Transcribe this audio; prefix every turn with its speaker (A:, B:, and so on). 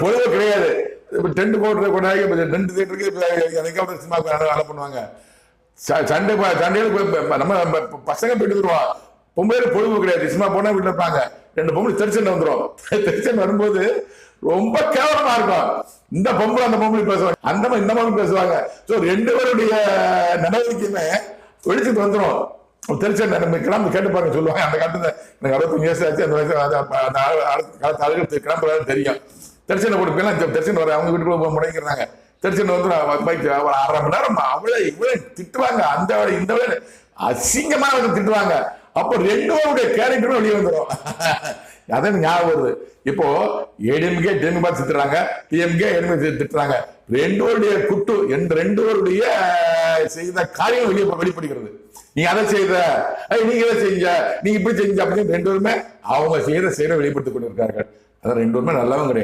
A: பொதுவாக கிடையாது. டென்ட் போடுறது கொண்டாடி 2 தியேட்டருக்கு எனக்காவது சினிமாவுக்கு வேலை பண்ணுவாங்க. சண்டையில நம்ம பசங்க போயிட்டு வருவான். பொம்பளை பொழுது கிடையாது. சினிமா போனா வீட்டுல இருப்பாங்க. 2 பொம்பளை தெரிச்சண்டை வந்துடும். தெரிச்சண்டை வரும்போது ரொம்ப கேவலமா இருக்கும். இந்த பொம்பளை அந்த பொம்பளை பேசுவாங்க, அந்த மாதிரி இந்த மாதிரி பேசுவாங்க. ஸோ 2 பேருடைய நடவடிக்கையுமே வெளிச்சத்துக்கு வந்துடும். தெரிச்சண்டை நம்ம கிளம்பி கேட்டு பாருங்க சொல்லுவாங்க. அந்த காலத்துல எனக்கு 65 வயசு ஆச்சு. அந்த வயசு காலத்து ஆளுகள் கிளம்புறாரு தெரியும். தெரிச்சண்டை கொடுப்பேன். தெரிச்சண்டை வர அவங்க வீட்டுக்குள்ள முடங்கிறாங்க. தெரிச்சண்டை வந்து பைக் 1/2 மணி நேரம் அவளை இவ்வளவு திட்டுவாங்க. அந்த வேலை இந்த வேலை அசிங்கமா திட்டுவாங்க. அப்போ 2 பேருடைய கேரக்டரும் வெளியே வந்துடும். அதான் ஞாபகம் வருது. இப்போ ஏடிஎம்கே டிஎம்கே திட்டுறாங்க, டிஎம்கே எடிஎம்கே திட்டுறாங்க. 2 பேருடைய குட்டு 2 பேருடைய செய்த காரியம் வெளிப்படுகிறது. நீ அதை செய்த, நீங்க இதை செஞ்ச, நீங்க இப்படி செஞ்ச அப்படின்னு 2 பேருமே அவங்க செய்யற வெளிப்படுத்திக் கொண்டிருக்கார்கள். அதான் 2 பேருமே நல்லவங்க கிடையாது.